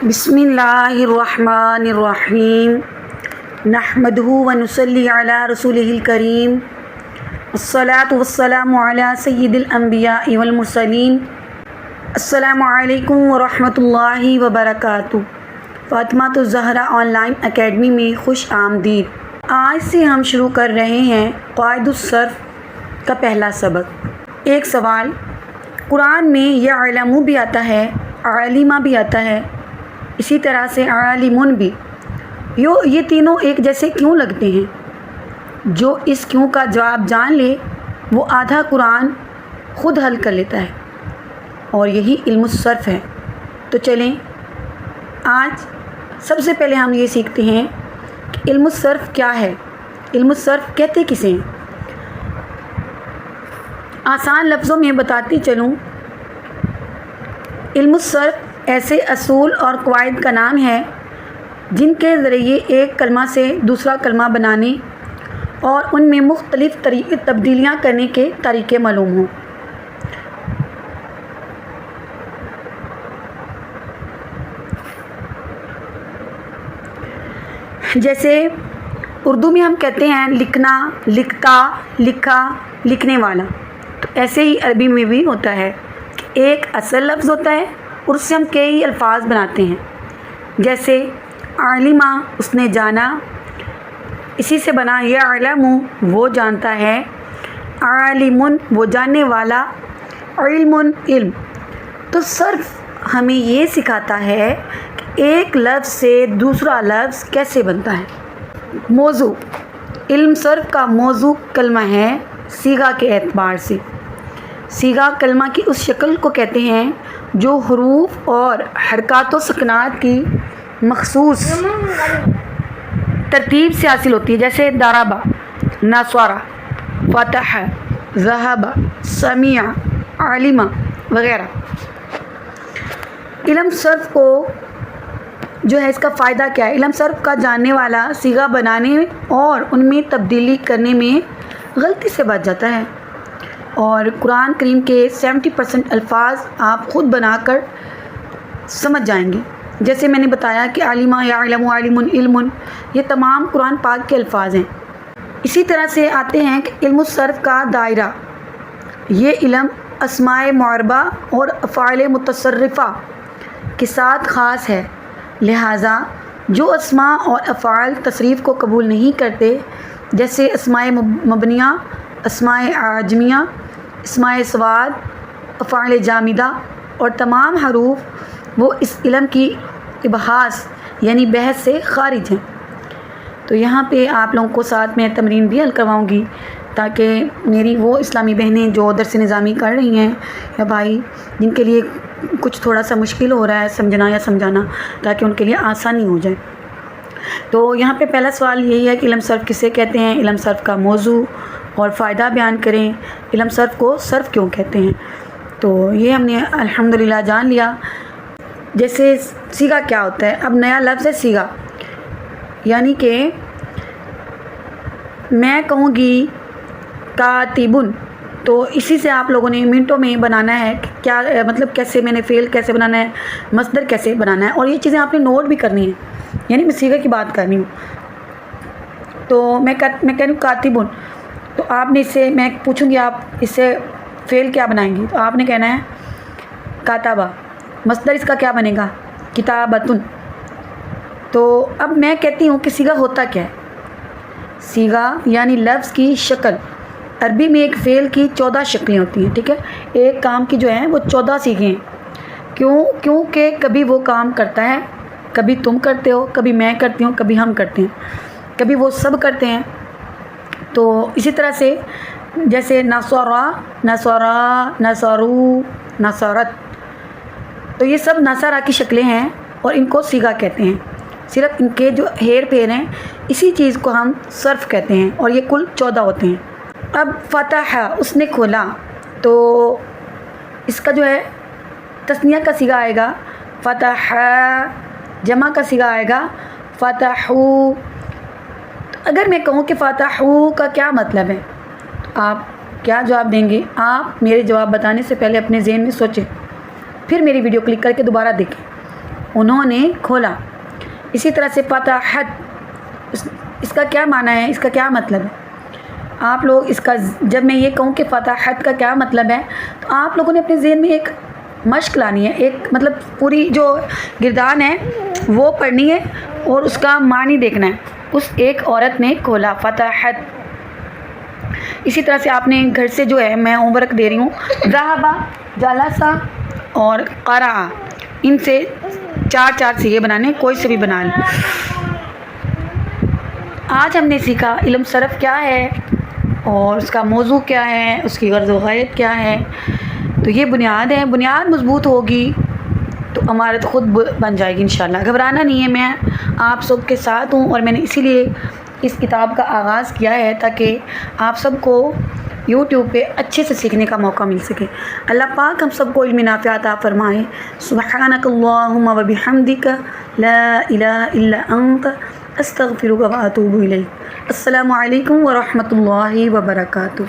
बिस्मिल्लाहिर्रहमानिर्रहीम नहमदुहु व नुसल्ली अला रसूलिहिल करीम अस्सलातु वस्सलामु अला सय्यिदिल अंबिया'i वल मुरसलीन अस्सलामु अलैकुम व रहमतुल्लाहि व बरकातुहू। फ़ातिमातुज़ ज़हरा ऑनलाइन एकेडमी में खुश आमदीद। आज से हम शुरू कर रहे हैं क़वाइदुस सर्फ़ का पहला सबक। एक सवाल, कुरान में यअलमु भी आता है, आलिमा भी आता है, इसी तरह से आलिमुन भी। ये तीनों एक जैसे क्यों लगते हैं? जो इस क्यों का जवाब जान ले वो आधा कुरान ख़ुद हल कर लेता है, और यही इल्मुस सर्फ़ है। तो चलें, आज सबसे पहले हम ये सीखते हैं कि इल्मुस सर्फ़ क्या है, इल्मुस सर्फ़ कहते किसे हैं। आसान लफ्ज़ों में बताती चलूँ, इल्मुस सर्फ़ ऐसे असूल और क़वाइद का नाम है जिनके ज़रिए एक कलमा से दूसरा कलमा बनाने और उनमें मुख्तलिफ़ तब्दीलियाँ करने के तरीक़े मालूम हों। जैसे उर्दू में हम कहते हैं लिखना, लिखता, लिखा, लिखने वाला, तो ऐसे ही अरबी में भी होता है कि एक असल लफ्ज़ होता है और उससे हम कई अल्फाज बनाते हैं। जैसे आलिमा, उसने जाना, इसी से बना यअलमु, वो जानता है, आलिमुन, वो जानने वाला, इल्मुन, इल्म। तो सर्फ़ हमें ये सिखाता है कि एक लफ्ज़ से दूसरा लफ्ज़ कैसे बनता है। मौजू, इल्म सर्फ़ का मौजू कलमा है सीगा के एतबार से। सीगा कलमा की उस शक्ल को कहते हैं जो हरूफ और हरकत व सकनात की मखसूस तरतीब से हासिल होती है। जैसे दरबा, नसरा, फतह, ज़हबा, समिया, आलिमा वगैरह। इल्म सर्फ़ को जो है, इसका फ़ायदा क्या है? इल्म सर्फ़ का जानने वाला सीगा बनाने और उनमें तब्दीली करने में गलती से बच जाता है, और कुरान करीम के 70% अल्फाज आप ख़ुद बनाकर समझ जाएंगे। जैसे मैंने बताया कि आलिमा, यअलमु, आलिमुन, इल्मुन, ये तमाम कुरान पाक के अल्फाज हैं। इसी तरह से आते हैं कि इल्मुस सर्फ़ का दायरा, ये इल्म अस्माए मुअर्रबा और अफ़आल मुतसर्रिफ़ा के साथ ख़ास है। लिहाजा जो अस्मा और अफ़आल तसरीफ़ को कबूल नहीं करते, जैसे अस्माए मबनिया, अस्माए आजमिया, अस्माए सवाद, अफ़आल जामिदा और तमाम हरूफ, वो इस इल्म की इबहास यानी बहस से ख़ारिज हैं। तो यहाँ पे आप लोगों को साथ में तमरीन भी हल करवाऊँगी, ताकि मेरी वो इस्लामी बहनें जो दरस निज़ामी कर रही हैं या भाई जिनके लिए कुछ थोड़ा सा मुश्किल हो रहा है समझना या समझाना, ताकि उनके लिए आसानी हो जाए। तो यहाँ पे पहला सवाल यही है कि इल्म सर्फ़ किसे कहते हैं, इल्म सर्फ़ का मौजू और फ़ायदा बयान करें, इल्म सर्फ़ को सर्फ़ क्यों कहते हैं। तो ये हमने अल्हम्दुलिल्लाह जान लिया। जैसे सीगा क्या होता है, अब नया लफ्ज़ है सीगा, यानी कि मैं कहूँगी कातिबुन, तो इसी से आप लोगों ने मिनटों में बनाना है कि क्या मतलब, कैसे मैंने फ़ेल कैसे बनाना है, मस्दर कैसे बनाना है, और ये चीज़ें आपने नोट भी करनी है। यानी मैं सीगा की बात कर रही हूँ। तो मैं कह रही हूँ कातिबुन, तो आपने इससे, मैं पूछूँगी आप इससे फ़ेल क्या बनाएंगी, तो आपने कहना है काताबा। मस्दर इसका क्या बनेगा, किताबतुन। तो अब मैं कहती हूँ कि सीगा होता क्या है। सीगा यानी लफ्ज़ की शक्ल। अरबी में एक फ़ेल की 14 शक्लें होती हैं, ठीक है। एक काम की जो है वो 14 सीगे हैं। क्योंकि कभी वो काम करता है, कभी तुम करते हो, कभी मैं करती हूँ, कभी हम करते हैं, कभी वो सब करते हैं। तो इसी तरह से जैसे नसरा, नसरा, नसरू, नसरत, तो ये सब नसरा की शक्लें हैं और इनको सीगा कहते हैं। सिर्फ इनके जो हेर फेर हैं, इसी चीज़ को हम सर्फ़ कहते हैं, और ये कुल 14 होते हैं। अब फतह, उसने खोला, तो इसका जो है तस्निया का सीगा आएगा फतह, जमा का सीगा आएगा फतहू। तो अगर मैं कहूँ कि फतहू का क्या मतलब है, तो आप क्या जवाब देंगे? आप मेरे जवाब बताने से पहले अपने ज़हन में सोचें, फिर मेरी वीडियो क्लिक करके दोबारा देखें। انہوں نے کھولا. اسی طرح سے فتحت، اس کا کیا معنی ہے، اس کا کیا مطلب ہے؟ آپ لوگ اس کا جب میں یہ کہوں کہ فتحت کا کیا مطلب ہے تو آپ لوگوں نے اپنے ذہن میں ایک مشق لانی ہے، ایک مطلب پوری جو گردان ہے وہ پڑھنی ہے اور اس کا معنی دیکھنا ہے. اس ایک عورت نے کھولا، فتحت. اسی طرح سے آپ نے گھر سے جو ہے میں ہوم ورک دے رہی ہوں، ذہبا، جلسا اور قرأ، ان سے 4 صیغے بنانے، کوئی سے بھی بنا لیں. آج ہم نے سیکھا علم صرف کیا ہے اور اس کا موضوع کیا ہے، اس کی غرض و غایت کیا ہے. تو یہ بنیاد ہے، بنیاد مضبوط ہوگی تو عمارت خود بن جائے گی انشاءاللہ. گھبرانا نہیں ہے، میں آپ سب کے ساتھ ہوں اور میں نے اسی لیے اس کتاب کا آغاز کیا ہے تاکہ آپ سب کو یوٹیوب پہ اچھے سے سیکھنے کا موقع مل سکے. اللہ پاک ہم سب کو علم نافع عطا فرمائے. سبحانک اللہم و بحمدک لا الہ الا انت استغفرک و اتوب الیک. السلام علیکم ورحمۃ اللہ وبرکاتہ.